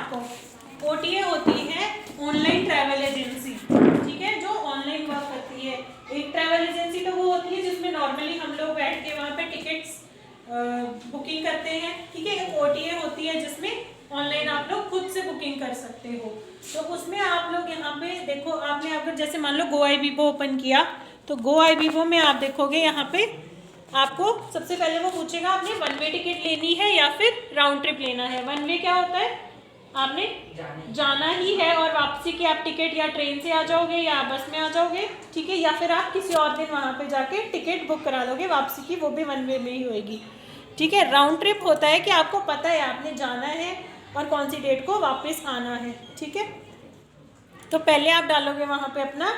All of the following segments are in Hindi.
आपको। ओटीए होती है ऑनलाइन ट्रैवल एजेंसी, ठीक है, जो ऑनलाइन वर्क करती है। एक ट्रैवल एजेंसी तो वो होती है जिसमें नॉर्मली हम लोग बैठ के वहाँ पे टिकट्स बुकिंग करते हैं, ठीक है। एक ओटीए होती है जिसमें ऑनलाइन आप लोग खुद से बुकिंग कर सकते हो। तो उसमें आप लोग यहाँ पे देखो, आपने अगर जैसे मान लो GoIbibo ओपन किया, तो GoIbibo में आप देखोगे यहाँ पे आपको सबसे पहले वो पूछेगा आपने वन वे टिकट लेनी है या फिर राउंड ट्रिप लेना है। वन वे क्या होता है, आपने जाना ही है और वापसी की आप टिकट या ट्रेन से आ जाओगे या बस में आ जाओगे, ठीक है, या फिर आप किसी और दिन वहाँ पे जाके टिकट बुक करा दोगे वापसी की, वो भी वन वे में ही होएगी, ठीक है। राउंड ट्रिप होता है कि आपको पता है आपने जाना है और कौन सी डेट को वापस आना है, ठीक है। तो पहले आप डालोगे वहाँ पे अपना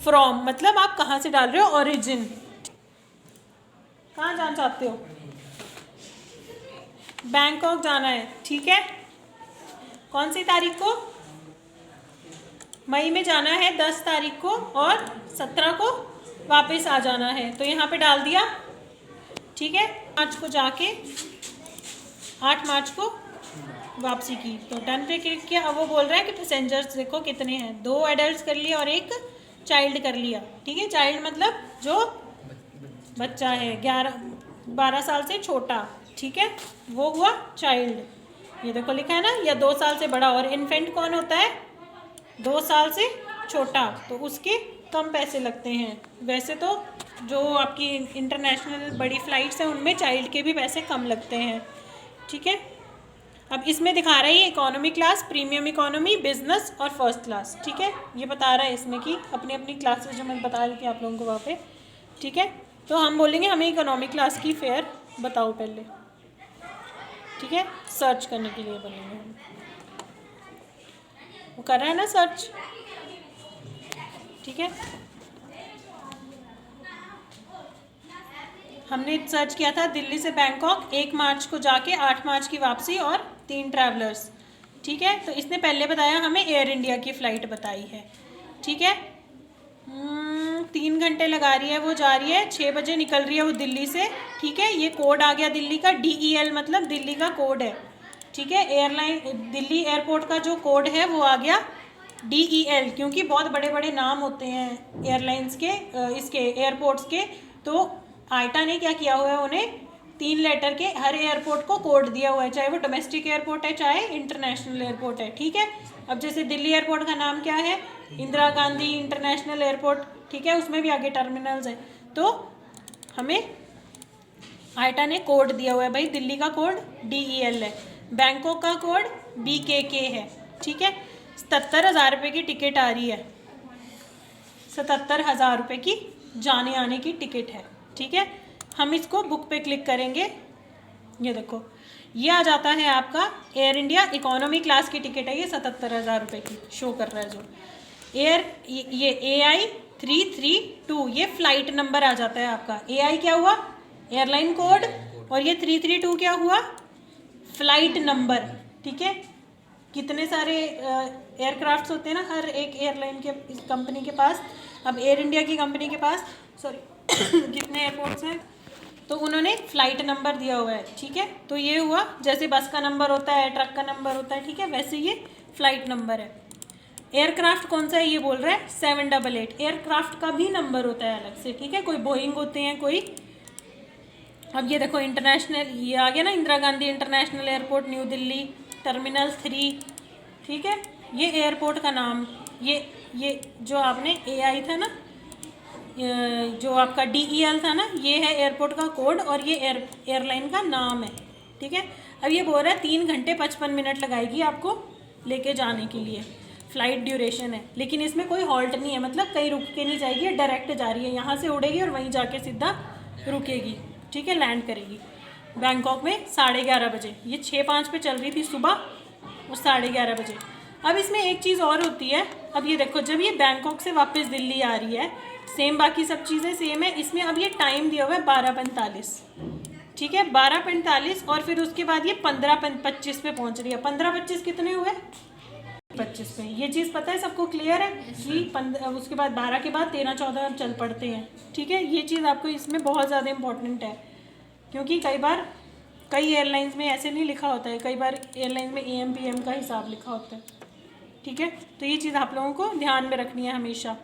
फ्रॉम, मतलब आप कहाँ से डाल रहे हो, ओरिजिन, कहाँ जाना चाहते हो, बैंकॉक जाना है, ठीक है। कौन सी तारीख को, मई में जाना है 10 तारीख को और 17 को वापस आ जाना है, तो यहाँ पे डाल दिया, ठीक है। 5 को जाके 8 मार्च को वापसी की, तो डन पे क्लिक किया। अब वो बोल रहा है कि पैसेंजर्स देखो कितने हैं, 2 एडल्ट कर लिया और 1 चाइल्ड कर लिया, ठीक है। चाइल्ड मतलब जो बच्चा है 12 साल से छोटा, ठीक है, वो हुआ चाइल्ड। ये देखो लिखा है ना, या 2 साल से बड़ा। और इन्फेंट कौन होता है, 2 साल से छोटा, तो उसके कम पैसे लगते हैं। वैसे तो जो आपकी इंटरनेशनल बड़ी फ्लाइट्स हैं उनमें चाइल्ड के भी पैसे कम लगते हैं, ठीक है। अब इसमें दिखा रहा है ये economy class, premium economy, business और फर्स्ट क्लास, ठीक है। ये बता रहा है इसमें कि अपनी अपनी क्लासेस जो मैं बता रही थी आप लोगों को वहाँ पे, ठीक है। तो हम बोलेंगे हमें इकोनॉमी क्लास की फेयर बताओ पहले, ठीक है, सर्च करने के लिए बोलेंगे हम। वो कर रहा है ना सर्च, ठीक है। हमने सर्च किया था दिल्ली से बैंकॉक 1 मार्च को जाके 8 मार्च की वापसी और 3 ट्रैवलर्स, ठीक है। तो इसने पहले बताया हमें एयर इंडिया की फ़्लाइट बताई है, ठीक है। 3 घंटे लगा रही है, वो जा रही है 6 बजे निकल रही है वो दिल्ली से, ठीक है। ये कोड आ गया दिल्ली का, DEL मतलब दिल्ली का कोड है, ठीक है। एयरलाइन दिल्ली एयरपोर्ट का जो कोड है वो आ गया DEL, क्योंकि बहुत बड़े बड़े नाम होते हैं एयरलाइंस के, इसके एयरपोर्ट्स के। तो आइटा ने क्या किया हुआ है, उन्हें 3 लेटर के हर एयरपोर्ट को कोड दिया हुआ है, चाहे वो डोमेस्टिक एयरपोर्ट है चाहे इंटरनेशनल एयरपोर्ट है, ठीक है। अब जैसे दिल्ली एयरपोर्ट का नाम क्या है, इंदिरा गांधी इंटरनेशनल एयरपोर्ट, ठीक है, उसमें भी आगे टर्मिनल्स हैं। तो हमें आइटा ने कोड दिया हुआ है भाई, दिल्ली का कोड DEL है, बैंकॉक का कोड BKK है, ठीक है। 77,000 रुपये की टिकट आ रही है, 77,000 रुपये की जाने आने की टिकट है, ठीक है। हम इसको बुक पे क्लिक करेंगे, ये देखो ये आ जाता है आपका एयर इंडिया इकोनॉमी क्लास की टिकट है, ये 77,000 रुपये की शो कर रहा है जो एयर, ये AI332, ये फ्लाइट नंबर आ जाता है आपका। AI क्या हुआ, एयरलाइन कोड, और ये 332 क्या हुआ, फ्लाइट नंबर, ठीक है। कितने सारे एयरक्राफ्ट्स होते हैं ना हर एक एयरलाइन के कंपनी के पास, अब एयर इंडिया की कंपनी के पास सॉरी कितने एयरपोर्ट्स हैं, तो उन्होंने फ्लाइट नंबर दिया हुआ है, ठीक है। तो ये हुआ जैसे बस का नंबर होता है, ट्रक का नंबर होता है, ठीक है, वैसे ये फ्लाइट नंबर है। एयरक्राफ्ट कौन सा है ये बोल रहा है 788, एयरक्राफ्ट का भी नंबर होता है अलग से, ठीक है। कोई बोइंग होते हैं कोई। अब ये देखो इंटरनेशनल, ये आ गया ना Indira Gandhi international airport new Delhi terminal 3, ठीक है। ये एयरपोर्ट का नाम, ये जो आपने AI था ना, जो आपका DEL था ना, ये है एयरपोर्ट का कोड और ये एयरलाइन का नाम है, ठीक है। अब ये बोल रहा है 3 घंटे 55 मिनट लगाएगी आपको लेके जाने के लिए, फ़्लाइट ड्यूरेशन है। लेकिन इसमें कोई हॉल्ट नहीं है, मतलब कहीं रुक के नहीं जाएगी, डायरेक्ट जा रही है, यहाँ से उड़ेगी और वहीं जाके सीधा रुकेगी, ठीक है, लैंड करेगी बैंकॉक में 11:30 बजे। ये 6:05 पे चल रही थी सुबह और 11:30 बजे। अब इसमें एक चीज़ और होती है, अब ये देखो जब ये बैंकॉक से वापस दिल्ली आ रही है, सेम बाकी सब चीज़ें सेम है, इसमें अब ये टाइम दिया हुआ है 12:45, ठीक है, 12:45, और फिर उसके बाद ये 15:25 पे पहुंच रही है। 15:25 कितने हुए, 25 पे। ये चीज़ पता है सबको, क्लियर है कि उसके बाद 12 के बाद 13-14 चल पड़ते हैं, ठीक है। ये चीज़ आपको इसमें बहुत ज़्यादा इंपॉर्टेंट है, क्योंकि कई बार कई एयरलाइंस में ऐसे नहीं लिखा होता है, कई बार एयरलाइंस में AM PM का हिसाब लिखा होता है। ठीक है, तो ये चीज़ आप लोगों को ध्यान में रखनी है हमेशा।